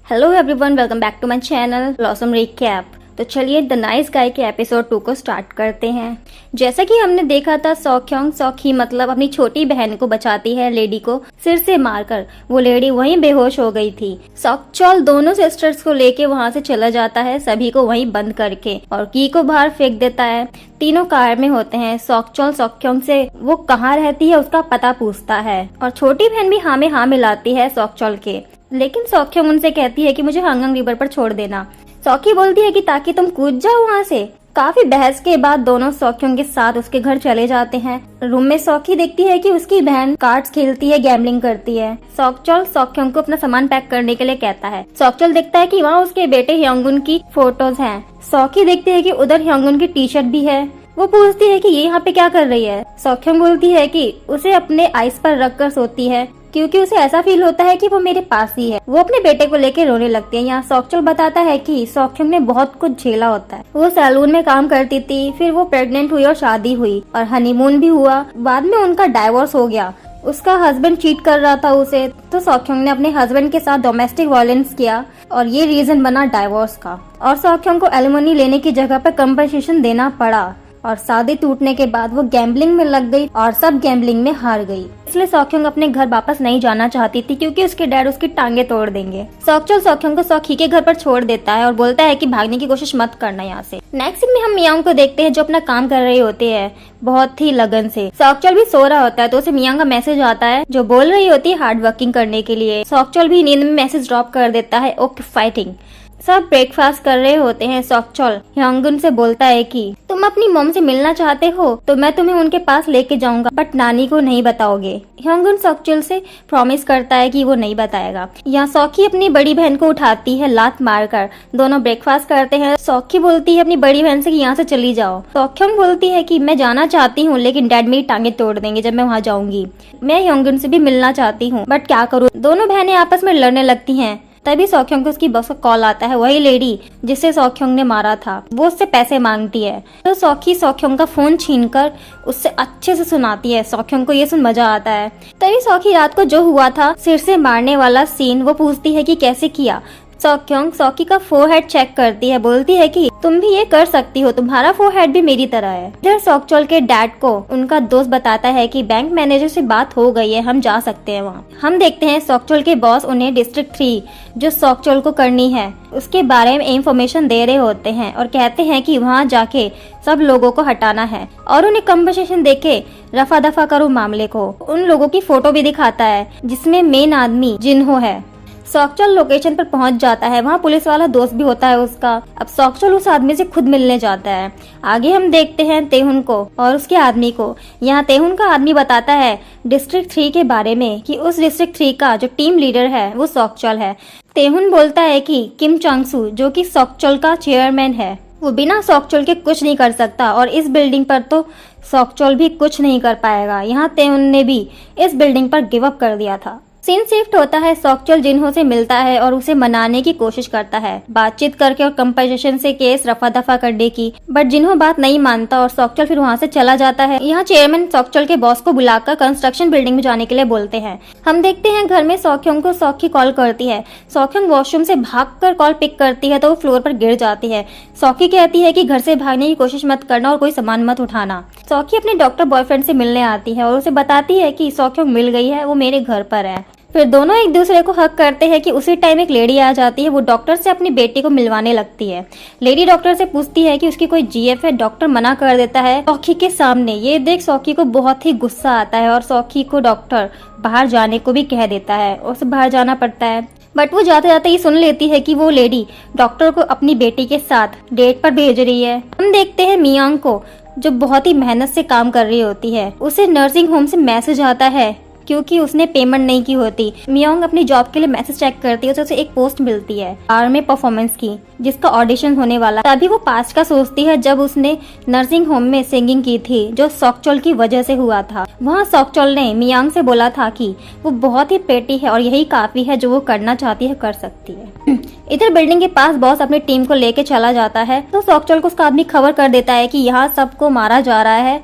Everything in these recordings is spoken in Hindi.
Hello everyone, welcome back to my channel Blossom Recap. तो चलिए द नाइस गाय के एपिसोड 2 को स्टार्ट करते हैं। जैसा कि हमने देखा था, सौखी मतलब अपनी छोटी बहन को बचाती है लेडी को सिर से मारकर। वो लेडी वहीं बेहोश हो गई थी। सौखचौल दोनों सिस्टर्स को लेके वहां से चला जाता है, सभी को वहीं बंद करके, और की को बाहर फेंक देता है। तीनों कार में होते हैं। सौखचौल सौख्योंग से वो कहाँ रहती है उसका पता पूछता है, और छोटी बहन भी हाँ में हाँ मिलाती है सौखचौल के। लेकिन सौख्योंग उनसे कहती है कि मुझे हंगंग रिवर पर छोड़ देना। सौखी बोलती है कि ताकि तुम कूद जाओ वहाँ से। काफी बहस के बाद दोनों सौख्यों के साथ उसके घर चले जाते हैं। रूम में सौखी देखती है कि उसकी बहन कार्ड्स खेलती है, गैम्बलिंग करती है। सौखचौल सौख्यों को अपना सामान पैक करने के लिए कहता है। सौखचौल देखता है कि वहाँ उसके बेटे ह्योंगुन की फोटोज हैं। सौखी देखती है कि उधर ह्योंगुन की टी शर्ट भी है। वो पूछती है कि ये यहाँ पे क्या कर रही है। सौख्यों बोलती है कि उसे अपने आइस पर रखकर सोती है क्योंकि उसे ऐसा फील होता है कि वो मेरे पास ही है। वो अपने बेटे को लेकर रोने लगती है। यहाँ सौखचौल बताता है कि सौख्यों ने बहुत कुछ झेला होता है। वो सैलून में काम करती थी, फिर वो प्रेग्नेंट हुई और शादी हुई और हनीमून भी हुआ। बाद में उनका डाइवोर्स हो गया। उसका हस्बैंड चीट कर रहा था उसे, तो सौख्यों ने अपने हस्बैंड के साथ डोमेस्टिक वायलेंस किया और ये रीजन बना डाइवोर्स का। और सौख्यों को एलिमनी लेने की जगह पर कंपनसेशन देना पड़ा। और शादी टूटने के बाद वो गैम्बलिंग में लग गई और सब गैम्बलिंग में हार गई। इसलिए सौख्यों अपने घर वापस नहीं जाना चाहती थी क्योंकि उसके डैड उसकी टांगे तोड़ देंगे। सौखचौल सौख्यों को सौखी के घर पर छोड़ देता है और बोलता है कि भागने की कोशिश मत करना यहाँ से। नेक्स्ट सीन में हम मियांग को देखते हैं जो अपना काम कर रहे होते हैं बहुत ही लगन से। सौखचौल भी सो रहा होता है तो उसे मियांग का मैसेज आता है जो बोल रही होती है हार्ड वर्किंग करने के लिए। सौखचौल भी नींद में मैसेज ड्रॉप कर देता है, ओके फाइटिंग। सब ब्रेकफास्ट कर रहे होते हैं। सौखचौल ह्योंगुन से बोलता है कि तुम अपनी मॉम से मिलना चाहते हो तो मैं तुम्हें उनके पास लेके जाऊंगा, बट नानी को नहीं बताओगे। ह्योंगुन सौखचौल से प्रॉमिस करता है कि वो नहीं बताएगा। यहाँ सौखी अपनी बड़ी बहन को उठाती है लात मारकर। दोनों ब्रेकफास्ट करते हैं। सौखी बोलती है अपनी बड़ी बहन से कि यहाँ से चली जाओ। सौख्योंग बोलती है कि मैं जाना चाहती हूँ लेकिन डैड मेरी टांगे तोड़ देंगे जब मैं वहाँ जाऊंगी। मैं ह्योंगुन से भी मिलना चाहती हूँ बट क्या करूँ। दोनों बहनें आपस में लड़ने लगती हैं। तभी सौख्योंग को उसकी बॉस का कॉल आता है। वही लेडी जिसे सौख्योंग ने मारा था वो उससे पैसे मांगती है। तो सौखी सौख्योंग का फोन छीनकर उससे अच्छे से सुनाती है। सौख्योंग को ये सुन मजा आता है। तभी सौखी रात को जो हुआ था सिर से मारने वाला सीन वो पूछती है कि कैसे किया। सौख्योंग सौखी का फोरहेड चेक करती है, बोलती है कि तुम भी ये कर सकती हो, तुम्हारा फोरहेड भी मेरी तरह है। इधर सौखचौल के डैड को उनका दोस्त बताता है कि बैंक मैनेजर से बात हो गई है, हम जा सकते हैं वहाँ। हम देखते हैं सौखचौल के बॉस उन्हें डिस्ट्रिक्ट 3 जो सौखचौल को करनी है उसके बारे में इंफॉर्मेशन दे रहे होते हैं और कहते हैं कि वहाँ जाके सब लोगों को हटाना है और उन्हें कंपनसेशन देके रफा दफा करो मामले को। उन लोगों की फोटो भी दिखाता है जिसमें मेन आदमी जिन्हो है। सौखचौल लोकेशन पर पहुंच जाता है। वहाँ पुलिस वाला दोस्त भी होता है उसका। अब सौखचौल उस आदमी से खुद मिलने जाता है। आगे हम देखते हैं तेहुन को और उसके आदमी को। यहाँ तेहुन का आदमी बताता है डिस्ट्रिक्ट 3 के बारे में कि उस डिस्ट्रिक्ट 3 का जो टीम लीडर है वो सौखचौल है। तेहुन बोलता है कि किम चांगसू जो कि सौखचौल का चेयरमैन है वो बिना सौखचौल के कुछ नहीं कर सकता और इस बिल्डिंग पर तो सौखचौल भी कुछ नहीं कर पाएगा। यहाँ तेहुन ने भी इस बिल्डिंग पर गिव अप कर दिया था। सीन शिफ्ट होता है। सौखचौल जिन्हो से मिलता है और उसे मनाने की कोशिश करता है बातचीत करके और कंपनसेशन से केस रफा दफा करने की, बट जिन्हो बात नहीं मानता और सौखचौल फिर वहाँ से चला जाता है। यहाँ चेयरमैन सौखचौल के बॉस को बुलाकर कंस्ट्रक्शन बिल्डिंग में जाने के लिए बोलते हैं। हम देखते हैं घर में सौख्योंग को सौखी कॉल करती है। सौख्योंग वॉशरूम से भागकर कॉल पिक करती है तो वो फ्लोर पर गिर जाती है। सौखी कहती है कि घर से भागने की कोशिश मत करना और कोई सामान मत उठाना। सौखी अपने डॉक्टर बॉयफ्रेंड से मिलने आती है और उसे बताती है कि सौख्योंग मिल गई है, वो मेरे घर पर है। फिर दोनों एक दूसरे को हक करते हैं कि उसी टाइम एक लेडी आ जाती है। वो डॉक्टर से अपनी बेटी को मिलवाने लगती है। लेडी डॉक्टर से पूछती है कि उसकी कोई जीएफ है। डॉक्टर मना कर देता है सौखी के सामने। ये देख सौखी को बहुत ही गुस्सा आता है और सौखी को डॉक्टर बाहर जाने को भी कह देता है। उसे बाहर जाना पड़ता है बट वो जाते जाते ये सुन लेती है कि वो लेडी डॉक्टर को अपनी बेटी के साथ डेट पर भेज रही है। हम देखते हैं मियांग को जो बहुत ही मेहनत से काम कर रही होती है। उसे नर्सिंग होम से मैसेज आता है क्योंकि उसने पेमेंट नहीं की होती। मियांग अपनी जॉब के लिए मैसेज चेक करती है तो उसे एक पोस्ट मिलती है आर में परफॉर्मेंस की जिसका ऑडिशन होने वाला। तभी वो पास्ट का सोचती है जब उसने नर्सिंग होम में सिंगिंग की थी जो सौखचौल की वजह से हुआ था। वहाँ सौखचौल ने मियांग से बोला था कि वो बहुत ही पेटी है और यही काफी है, जो वो करना चाहती है कर सकती है। इधर बिल्डिंग के पास बॉस अपनी टीम को लेके चला जाता है तो सौखचौल को उसका आदमी खबर कर देता है कि यहाँ सबको मारा जा रहा है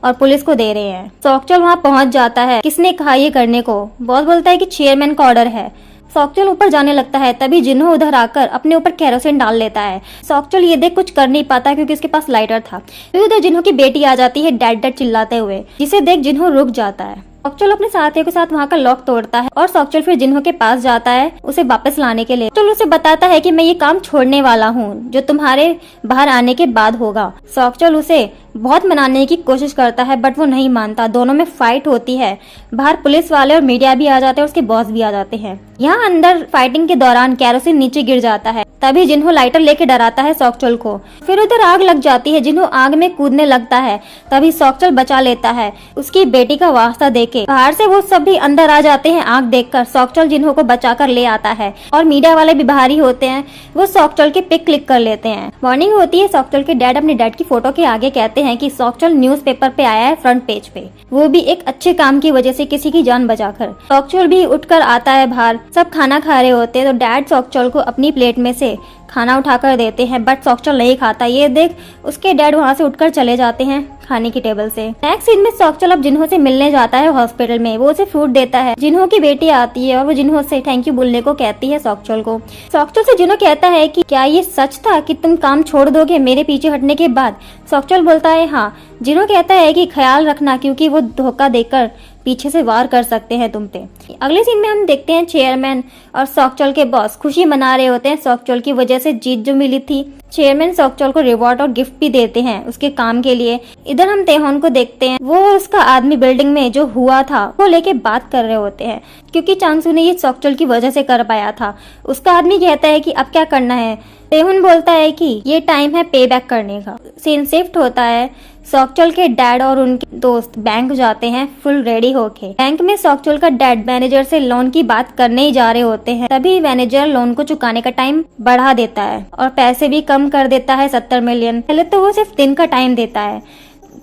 और पुलिस को दे रहे हैं। सौखचौल वहाँ पहुँच जाता है। किसने कहा ये करने को? बॉस बोलता है कि चेयरमैन का ऑर्डर है। सॉकचुल ऊपर जाने लगता है, तभी जिन्हो उधर आकर अपने ऊपर केरोसिन डाल लेता है। सॉकचुल ये देख कुछ कर नहीं पाता क्योंकि उसके पास लाइटर था। फिर उधर जिन्हो की बेटी आ जाती है डैड डैड चिल्लाते हुए, जिसे देख जिन्हो रुक जाता है। सॉकचुल अपने साथियों के साथ वहाँ का लॉक तोड़ता है और सॉकचुल फिर जिन्हो के पास जाता है उसे वापस लाने के लिए। सॉकचुल उसे बताता है कि मैं ये काम छोड़ने वाला हूँ जो तुम्हारे बाहर आने के बाद होगा। सॉकचुल उसे बहुत मनाने की कोशिश करता है बट वो नहीं मानता। दोनों में फाइट होती है। बाहर पुलिस वाले और मीडिया भी आ जाते हैं और उसके बॉस भी आ जाते हैं। यहाँ अंदर फाइटिंग के दौरान केरोसिन नीचे गिर जाता है, तभी जिन्हो लाइटर लेके डराता है सॉकचुल को। फिर उधर आग लग जाती है, जिन्हो आग में कूदने लगता है, तभी सॉकचुल बचा लेता है उसकी बेटी का वास्ता देके। बाहर से वो सब भी अंदर आ जाते हैं आग देखकर। सॉकचुल जिन्हो को बचाकर ले आता है और मीडिया वाले भी बाहर ही होते हैं। वो सॉकचुल की पिक क्लिक कर लेते हैं। मॉर्निंग होती है। सॉकचुल के डैड अपने डैड की फोटो के आगे कहते हैं कि सॉकचुल न्यूज़पेपर पे आया है फ्रंट पेज पे, वो भी एक अच्छे काम की वजह से, किसी की जान बचाकर। सॉकचुल भी उठकर आता है बाहर। सब खाना खा रहे होते हैं तो डैड सॉकचुल को अपनी प्लेट में से खाना उठाकर देते हैं बट सॉकचुल नहीं खाता। ये देख उसके डैड वहाँ से उठकर चले जाते हैं खाने की टेबल से। नेक्स्ट सीन में सॉकचुल अब जिन्हो से मिलने जाता है हॉस्पिटल में। वो उसे फ्रूट देता है। जिन्हो की बेटी आती है और वो जिन्हो से थैंक यू बोलने को कहती है सॉकचुल को। सॉकचुल से जिन्हो कहता है कि क्या ये सच था कि तुम काम छोड़ दोगे मेरे पीछे हटने के बाद? सॉकचुल बोलता है हाँ। जिन्हो कहता है कि ख्याल रखना क्योंकि वो धोखा देकर पीछे से वार कर सकते हैं तुम पे। अगले सीन में हम देखते हैं चेयरमैन और सॉकचुल के बॉस खुशी मना रहे होते हैं सॉकचुल की वजह से जीत जो मिली थी। चेयरमैन सॉकचुल को रिवॉर्ड और गिफ्ट भी देते हैं उसके काम के लिए। इधर हम तेहोन को देखते हैं। वो और उसका आदमी बिल्डिंग में जो हुआ था वो लेके बात कर रहे होते हैं क्योंकि चांगसू ने ये सॉकचुल की वजह से कर पाया था। उसका आदमी कहता है कि अब क्या करना है। तेहुन बोलता है कि ये टाइम है पे बैक करने का। सीन शिफ्ट होता है। सॉकचुल के डैड और उनके दोस्त बैंक जाते हैं फुल रेडी होके। बैंक में सॉकचुल का डैड मैनेजर से लोन की बात करने ही जा रहे होते हैं, तभी मैनेजर लोन को चुकाने का टाइम बढ़ा देता है और पैसे भी कम कर देता है 70 मिलियन। पहले तो वो सिर्फ दिन का टाइम देता है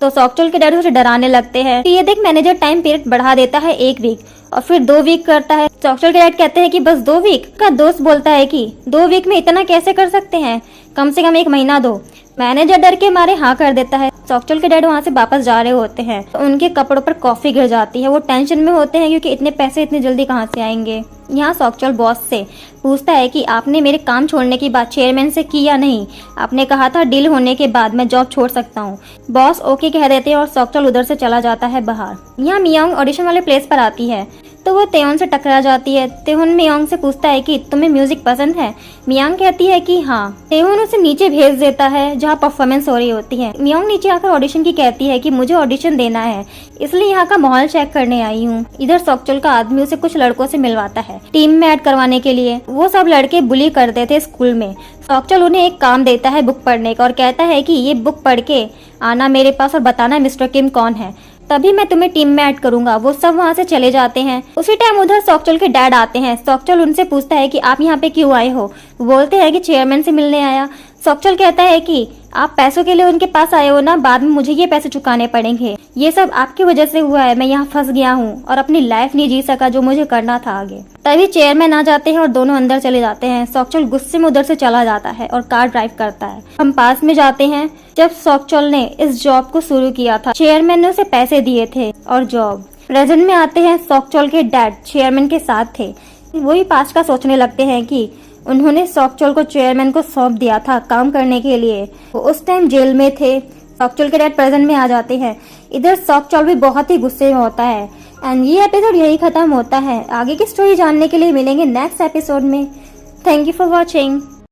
तो सॉकचुल के डैड उसे डराने लगते हैं। तो ये देख मैनेजर टाइम पीरियड बढ़ा देता है 1 वीक और फिर 2 वीक करता है। सॉकचुल के डैड कहते हैं कि बस 2 वीक का। दोस्त बोलता है कि 2 वीक में इतना कैसे कर सकते हैं, कम से कम 1 महीना दो। मैनेजर डर के मारे हाँ कर देता है। सॉकचुल के डैड वहाँ से वापस जा रहे होते हैं तो उनके कपड़ों पर कॉफी गिर जाती है। वो टेंशन में होते हैं क्योंकि इतने पैसे इतनी जल्दी कहाँ से आएंगे। यहाँ सॉकचुल बॉस से पूछता है कि आपने मेरे काम छोड़ने की बात चेयरमैन से की या नहीं? आपने कहा था डील होने के बाद मैं जॉब छोड़ सकता हूँ। बॉस ओके कह देते हैं और सॉकचुल उधर से चला जाता है बाहर। यहाँ मियोंग ऑडिशन वाले प्लेस पर आती है तो वो तेहुन से टकरा जाती है। तेहुन मियोंग से पूछता है कि तुम्हें म्यूजिक पसंद है? मियोंग कहती है कि हाँ। तेहुन उसे नीचे भेज देता है जहाँ परफॉर्मेंस हो रही होती है। मियोंग नीचे आकर ऑडिशन की कहती है कि मुझे ऑडिशन देना है इसलिए यहाँ का माहौल चेक करने आई हूँ। इधर सॉकचुल का आदमी उसे कुछ लड़कों से मिलवाता है टीम में ऐड करवाने के लिए। वो सब लड़के बुली करते थे स्कूल में। सॉकचुल उन्हें एक काम देता है बुक पढ़ने का और कहता है कि ये बुक पढ़ के आना मेरे पास और बताना मिस्टर किम कौन है, तभी मैं तुम्हें टीम में ऐड करूंगा। वो सब वहाँ से चले जाते हैं। उसी टाइम उधर सॉकचुल के डैड आते हैं। सॉकचुल उनसे पूछता है कि आप यहाँ पे क्यों आए हो? बोलते हैं कि चेयरमैन से मिलने आया। सॉकचुल कहता है कि आप पैसों के लिए उनके पास आए हो ना, बाद में मुझे ये पैसे चुकाने पड़ेंगे। ये सब आपकी वजह से हुआ है। मैं यहाँ फंस गया हूँ और अपनी लाइफ नहीं जी सका जो मुझे करना था आगे। तभी चेयरमैन आ जाते हैं और दोनों अंदर चले जाते हैं। सॉकचुल गुस्से में उधर से चला जाता है और कार ड्राइव करता है। हम पास में जाते हैं जब सॉकचुल ने इस जॉब को शुरू किया था। चेयरमैन ने उसे पैसे दिए थे और जॉब। प्रेजेंट में आते हैं सॉकचुल के डैड चेयरमैन के साथ थे। वही पास्ट का सोचने लगते हैं कि उन्होंने सॉकचुल को चेयरमैन को सौंप दिया था काम करने के लिए। वो उस टाइम जेल में थे। सॉकचुल के डैड प्रेजेंट में आ जाते हैं। इधर सॉकचुल भी बहुत ही गुस्से में होता है। एंड ये एपिसोड यही खत्म होता है। आगे की स्टोरी जानने के लिए मिलेंगे नेक्स्ट एपिसोड में। Thank you for watching.